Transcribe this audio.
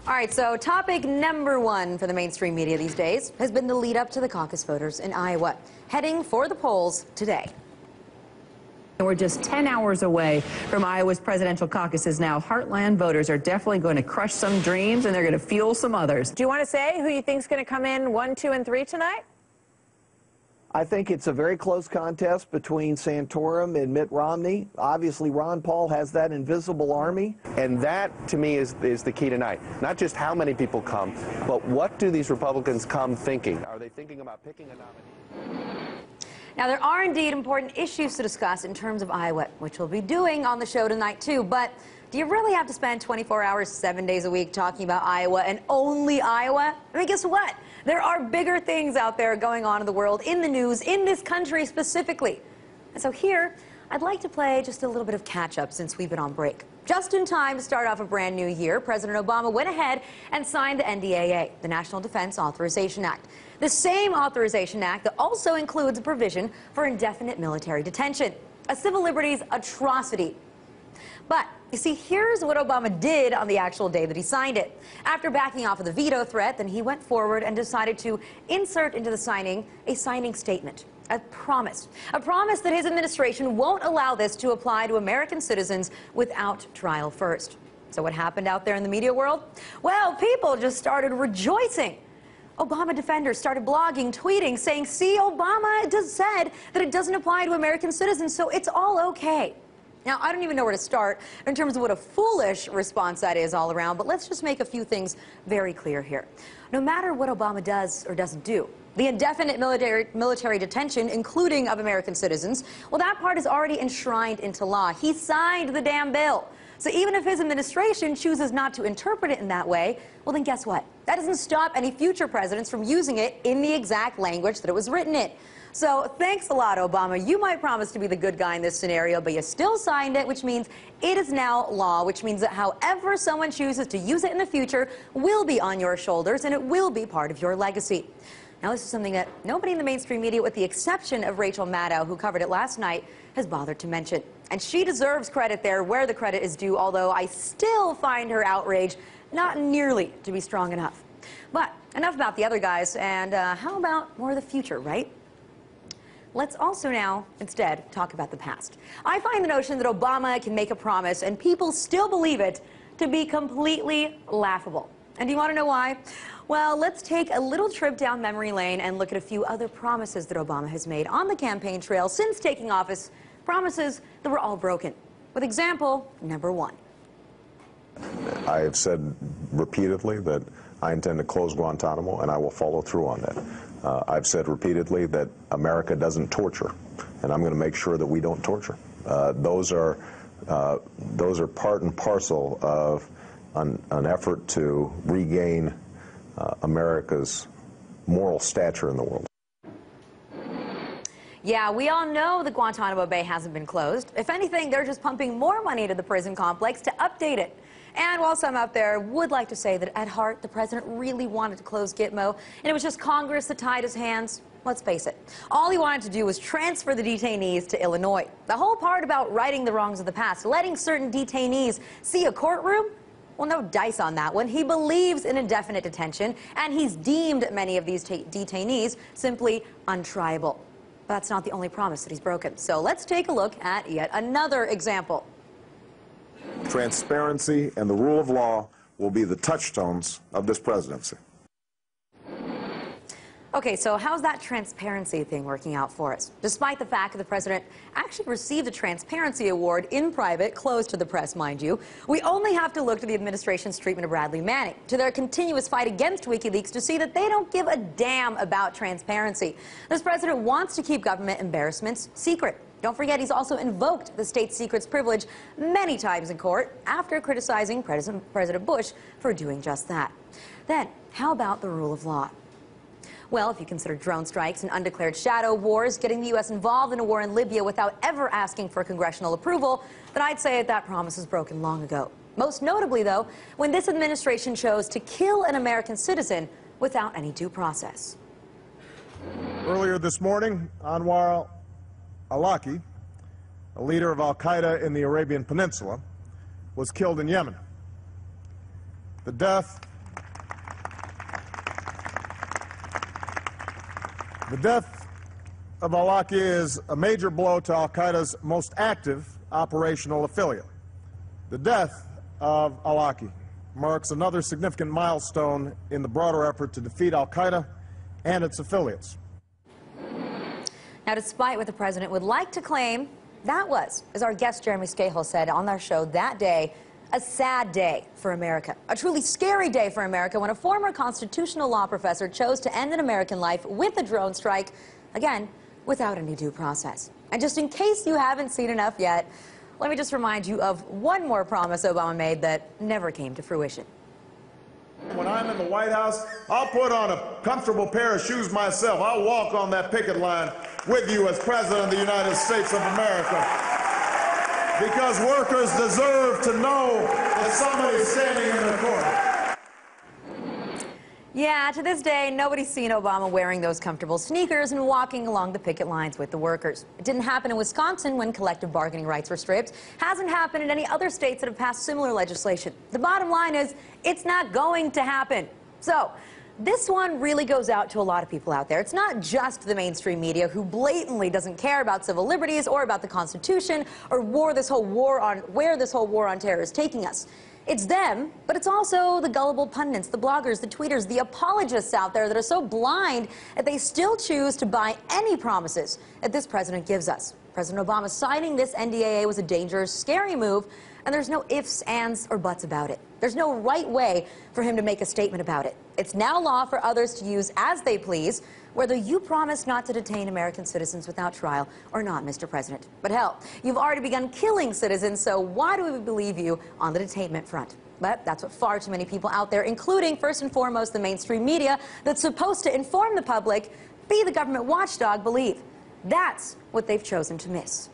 All right, so topic number one for the mainstream media these days has been the lead up to the caucus voters in Iowa, heading for the polls today. We're just 10 hours away from Iowa's presidential caucuses now. Heartland voters are definitely going to crush some dreams, and they're going to fuel some others. Do you want to say who you think is going to come in 1, 2, and 3 tonight? I think it's a very close contest between Santorum and Mitt Romney. Obviously, Ron Paul has that invisible army. And that, to me, is the key tonight. Not just how many people come, but what do these Republicans come thinking? Are they thinking about picking a nominee? Now, there are indeed important issues to discuss in terms of Iowa, which we'll be doing on the show tonight, too. But do you really have to spend 24 hours, 7 days a week talking about Iowa and only Iowa? I mean, guess what? There are bigger things out there going on in the world, in the news, in this country specifically. And so here, I'd like to play just a little bit of catch-up since we've been on break. Just in time to start off a brand new year, President Obama went ahead and signed the NDAA, the National Defense Authorization Act. The same Authorization Act that also includes a provision for indefinite military detention, a civil liberties atrocity. But, you see, here's what Obama did on the actual day that he signed it. After backing off of the veto threat, then he went forward and decided to insert into the signing a signing statement, a promise that his administration won't allow this to apply to American citizens without trial first. So what happened out there in the media world? Well, people just started rejoicing. Obama defenders started blogging, tweeting, saying, see, Obama just said that it doesn't apply to American citizens, so it's all okay. Now, I don't even know where to start in terms of what a foolish response that is all around, but let's just make a few things very clear here. No matter what Obama does or doesn't do, the indefinite military detention, including of American citizens, well, that part is already enshrined into law. He signed the damn bill. So even if his administration chooses not to interpret it in that way, well, then guess what? That doesn't stop any future presidents from using it in the exact language that it was written in. So thanks a lot, Obama. You might promise to be the good guy in this scenario, but you still signed it, which means it is now law, which means that however someone chooses to use it in the future will be on your shoulders, and it will be part of your legacy. Now, this is something that nobody in the mainstream media, with the exception of Rachel Maddow, who covered it last night, has bothered to mention. And she deserves credit there where the credit is due, although I still find her outrage not nearly to be strong enough. But enough about the other guys, and how about more of the future, right? Let's also now, instead, talk about the past. I find the notion that Obama can make a promise and people still believe it to be completely laughable. And do you want to know why? Well, let's take a little trip down memory lane and look at a few other promises that Obama has made on the campaign trail since taking office, promises that were all broken. With example number one. I have said repeatedly that I intend to close Guantanamo, and I will follow through on that. I've said repeatedly that America doesn't torture, and I'm going to make sure that we don't torture. Those are part and parcel of an effort to regain America's moral stature in the world. Yeah, we all know that Guantanamo Bay hasn't been closed. If anything, they're just pumping more money into the prison complex to update it. And while some out there would like to say that at heart the president really wanted to close Gitmo and it was just Congress that tied his hands, let's face it, all he wanted to do was transfer the detainees to Illinois. The whole part about righting the wrongs of the past, letting certain detainees see a courtroom, well, no dice on that one. He believes in indefinite detention, and he's deemed many of these detainees simply untriable. But that's not the only promise that he's broken. So let's take a look at yet another example. Transparency and the rule of law will be the touchstones of this presidency. Okay, so how's that transparency thing working out for us? Despite the fact that the president actually received a transparency award in private, closed to the press, mind you, we only have to look to the administration's treatment of Bradley Manning, to their continuous fight against WikiLeaks to see that they don't give a damn about transparency. This president wants to keep government embarrassments secret. Don't forget, he's also invoked the state secrets privilege many times in court after criticizing President Bush for doing just that. Then, how about the rule of law? Well, if you consider drone strikes and undeclared shadow wars, getting the U.S. involved in a war in Libya without ever asking for congressional approval, then I'd say that promise was broken long ago. Most notably, though, when this administration chose to kill an American citizen without any due process. Earlier this morning, Anwar al-Awlaki, a leader of al-Qaeda in the Arabian Peninsula, was killed in Yemen. The death The death of al-Awlaki is a major blow to al-Qaeda's most active operational affiliate. The death of al-Awlaki marks another significant milestone in the broader effort to defeat al-Qaeda and its affiliates. Now, despite what the president would like to claim, that was, as our guest Jeremy Scahill said on our show that day, a sad day for America. A truly scary day for America when a former constitutional law professor chose to end an American life with a drone strike, again, without any due process. And just in case you haven't seen enough yet, let me just remind you of one more promise Obama made that never came to fruition. When I'm in the White House, I'll put on a comfortable pair of shoes myself. I'll walk on that picket line with you as President of the United States of America. Because workers deserve to know that somebody's standing in their corner. Yeah, to this day, nobody's seen Obama wearing those comfortable sneakers and walking along the picket lines with the workers. It didn't happen in Wisconsin when collective bargaining rights were stripped. Hasn't happened in any other states that have passed similar legislation. The bottom line is, it's not going to happen. So, this one really goes out to a lot of people out there. It's not just the mainstream media who blatantly doesn't care about civil liberties or about the Constitution or where this whole war on terror is taking us. It's them, but it's also the gullible pundits, the bloggers, the tweeters, the apologists out there that are so blind that they still choose to buy any promises that this president gives us. President Obama signing this NDAA was a dangerous, scary move, and there's no ifs, ands, or buts about it. There's no right way for him to make a statement about it. It's now law for others to use as they please, whether you promise not to detain American citizens without trial or not, Mr. President. But hell, you've already begun killing citizens, so why do we believe you on the detainment front? But that's what far too many people out there, including, first and foremost, the mainstream media that's supposed to inform the public, be the government watchdog, believe. That's what they've chosen to miss.